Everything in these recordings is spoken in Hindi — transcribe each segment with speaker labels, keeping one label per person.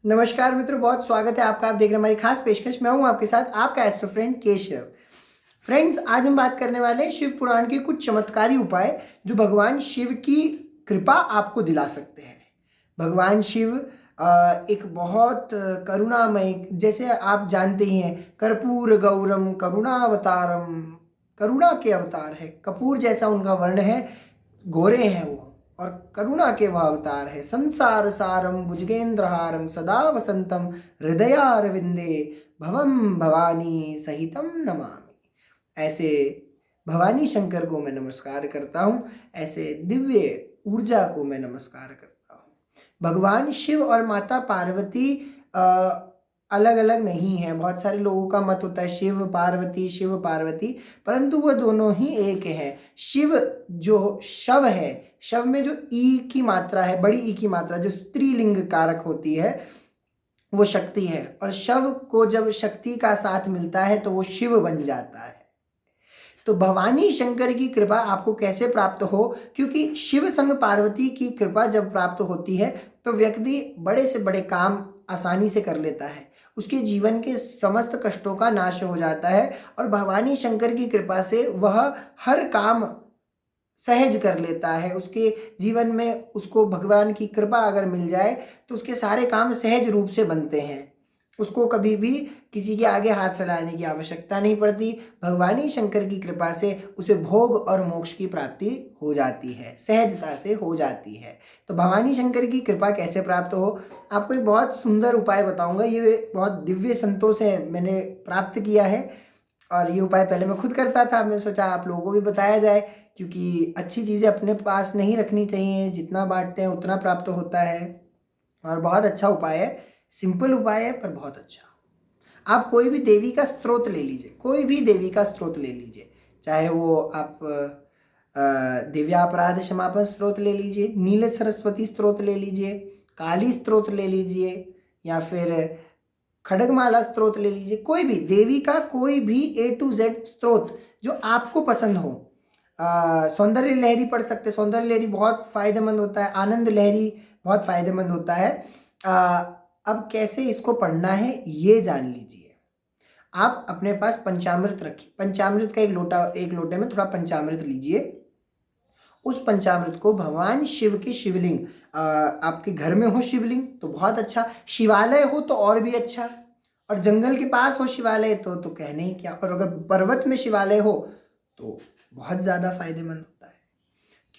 Speaker 1: नमस्कार मित्रों, बहुत स्वागत है आपका। आप देख रहे हैं हमारी खास पेशकश। मैं हूं आपके साथ आपका एस्ट्रो फ्रेंड केशव। फ्रेंड्स, आज हम बात करने वाले हैं शिव पुराण के कुछ चमत्कारी उपाय जो भगवान शिव की कृपा आपको दिला सकते हैं। भगवान शिव एक बहुत करुणामय, जैसे आप जानते ही हैं, कर्पूर गौरम करुणावतारम, करुणा के अवतार है। कपूर जैसा उनका वर्ण है, गोरे हैं वो, और करुणा के वह अवतार है। संसार सारम भुजगेंद्रहारम सदा वसंतम हृदयारविंदे भवम भवानी सहितम नमामि। ऐसे भवानी शंकर को मैं नमस्कार करता हूँ, ऐसे दिव्य ऊर्जा को मैं नमस्कार करता हूँ। भगवान शिव और माता पार्वती अलग अलग नहीं है। बहुत सारे लोगों का मत होता है शिव पार्वती, परंतु वह दोनों ही एक है। शिव जो शव है, शव में जो ई की मात्रा है, बड़ी ई की मात्रा जो स्त्रीलिंग कारक होती है, वो शक्ति है। और शव को जब शक्ति का साथ मिलता है तो वो शिव बन जाता है। तो भवानी शंकर की कृपा आपको कैसे प्राप्त हो, क्योंकि शिव संग पार्वती की कृपा जब प्राप्त होती है तो व्यक्ति बड़े से बड़े काम आसानी से कर लेता है। उसके जीवन के समस्त कष्टों का नाश हो जाता है और भवानी शंकर की कृपा से वह हर काम सहज कर लेता है। उसके जीवन में उसको भगवान की कृपा अगर मिल जाए तो उसके सारे काम सहज रूप से बनते हैं। उसको कभी भी किसी के आगे हाथ फैलाने की आवश्यकता नहीं पड़ती। भगवानी शंकर की कृपा से उसे भोग और मोक्ष की प्राप्ति हो जाती है, सहजता से हो जाती है। तो भवानी शंकर की कृपा कैसे प्राप्त हो, आपको एक बहुत सुंदर उपाय बताऊंगा। ये बहुत दिव्य संतों से मैंने प्राप्त किया है और ये उपाय पहले मैं खुद करता था। मैंने सोचा आप लोगों को भी बताया जाए, क्योंकि अच्छी चीज़ें अपने पास नहीं रखनी चाहिए। जितना बांटते हैं उतना प्राप्त होता है। और बहुत अच्छा उपाय है, सिंपल उपाय है पर बहुत अच्छा। आप कोई भी देवी का स्त्रोत ले लीजिए, कोई भी देवी का स्त्रोत ले लीजिए, चाहे वो आप दिव्यापराध क्षमापन स्त्रोत ले लीजिए, नील सरस्वती स्त्रोत ले लीजिए, काली स्त्रोत ले लीजिए, या फिर खड्गमाला स्त्रोत ले लीजिए। कोई भी देवी का कोई भी A to Z स्त्रोत जो आपको पसंद हो। सौंदर्य लहरी पढ़ सकते, सौंदर्य लहरी बहुत फायदेमंद होता है। आनंद लहरी बहुत फायदेमंद होता है। अब कैसे इसको पढ़ना है ये जान लीजिए। आप अपने पास पंचामृत रखिए, पंचामृत का एक लोटे में थोड़ा पंचामृत लीजिए। उस पंचामृत को भगवान शिव की शिवलिंग, आपके घर में हो शिवलिंग तो बहुत अच्छा, शिवालय हो तो और भी अच्छा, और जंगल के पास हो शिवालय तो कहने ही क्या, और अगर पर्वत में शिवालय हो तो बहुत ज़्यादा फायदेमंद होता है।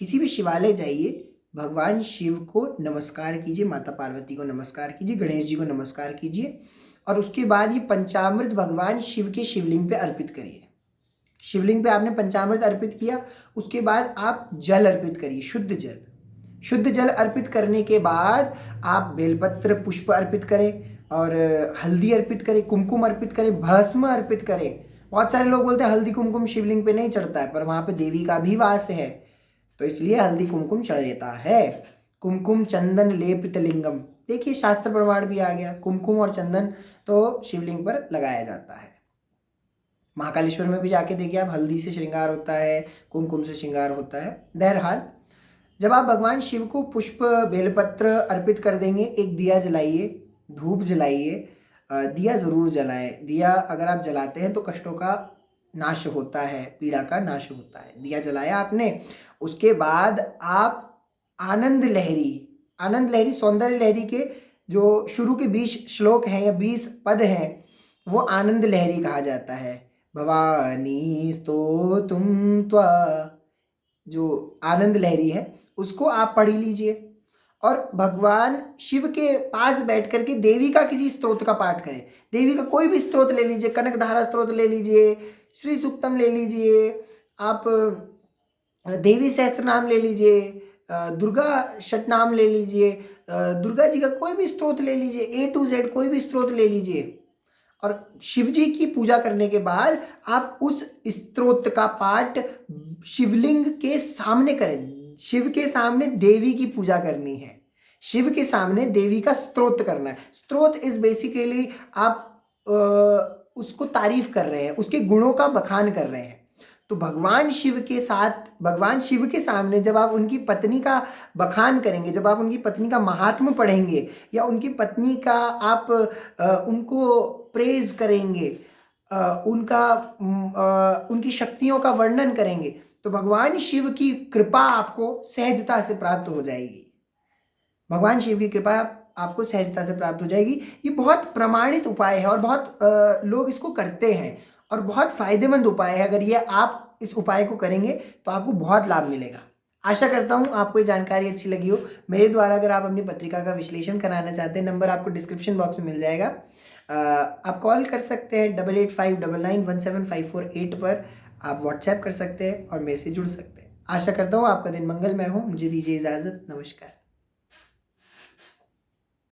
Speaker 1: किसी भी शिवालय जाइए, भगवान शिव को नमस्कार कीजिए, माता पार्वती को नमस्कार कीजिए, गणेश जी को नमस्कार कीजिए, और उसके बाद ये पंचामृत भगवान शिव के शिवलिंग पे अर्पित करिए। शिवलिंग पे आपने पंचामृत अर्पित किया, उसके बाद आप जल अर्पित करिए, शुद्ध जल। शुद्ध जल अर्पित करने के बाद आप बेलपत्र पुष्प अर्पित करें, और हल्दी अर्पित करें, कुमकुम अर्पित करें, भस्म अर्पित करें। बहुत सारे लोग बोलते हैं हल्दी कुमकुम शिवलिंग पे नहीं चढ़ता है, पर वहाँ पे देवी का भी वास है, तो इसलिए हल्दी कुमकुम चढ़ता है। कुमकुम चंदन लेपित लिंगम, देखिए शास्त्र प्रमाण भी आ गया, कुमकुम और चंदन तो शिवलिंग पर लगाया जाता है। महाकालेश्वर में भी जाके देखिए आप, हल्दी से श्रृंगार होता है, कुमकुम से श्रृंगार होता है। बहरहाल, जब आप भगवान शिव को पुष्प बेलपत्र अर्पित कर देंगे, एक दिया जलाइए, धूप जलाइए। दिया ज़रूर जलाएं। दिया अगर आप जलाते हैं तो कष्टों का नाश होता है, पीड़ा का नाश होता है। दिया जलाया आपने, उसके बाद आप आनंद लहरी सौंदर्य लहरी के जो शुरू के 20 श्लोक हैं या 20 पद हैं, वो आनंद लहरी कहा जाता है। भवानी स्तोतुम त्वा, जो आनंद लहरी है उसको आप पढ़ लीजिए, और भगवान शिव के पास बैठ करके देवी का किसी स्तोत्र का पाठ करें। देवी का कोई भी स्तोत्र ले लीजिए, कनकधारा स्तोत्र ले लीजिए, श्री सूक्तम ले लीजिए, आप देवी सहस्त्र नाम ले लीजिए, दुर्गा शतनाम ले लीजिए, दुर्गा जी का कोई भी स्तोत्र ले लीजिए, A to Z कोई भी स्तोत्र ले लीजिए। और शिव जी की पूजा करने के बाद आप उस स्तोत्र का पाठ शिवलिंग के सामने करें। शिव के सामने देवी की पूजा करनी है, शिव के सामने देवी का स्तोत्र करना है। स्तोत्र इज बेसिकली आप उसको तारीफ कर रहे हैं, उसके गुणों का बखान कर रहे हैं। तो भगवान शिव के साथ, भगवान शिव के सामने जब आप उनकी पत्नी का बखान करेंगे, जब आप उनकी पत्नी का महात्म्य पढ़ेंगे या उनकी पत्नी का आप उनको प्रेज करेंगे, उनकी शक्तियों का वर्णन करेंगे, तो भगवान शिव की कृपा आपको सहजता से प्राप्त हो जाएगी। भगवान शिव की कृपा आपको सहजता से प्राप्त हो जाएगी। ये बहुत प्रमाणित उपाय है और बहुत लोग इसको करते हैं और बहुत फायदेमंद उपाय है। अगर ये आप इस उपाय को करेंगे तो आपको बहुत लाभ मिलेगा। आशा करता हूँ आपको ये जानकारी अच्छी लगी हो। मेरे द्वारा अगर आप अपनी पत्रिका का विश्लेषण कराना चाहते हैं, नंबर आपको डिस्क्रिप्शन बॉक्स में मिल जाएगा। आप कॉल कर सकते हैं 8859917548 पर, आप व्हाट्सएप कर सकते हैं और मेरे से जुड़ सकते हैं। आशा करता हूँ आपका दिन मंगलमय हो। मुझे दीजिए इजाज़त। नमस्कार।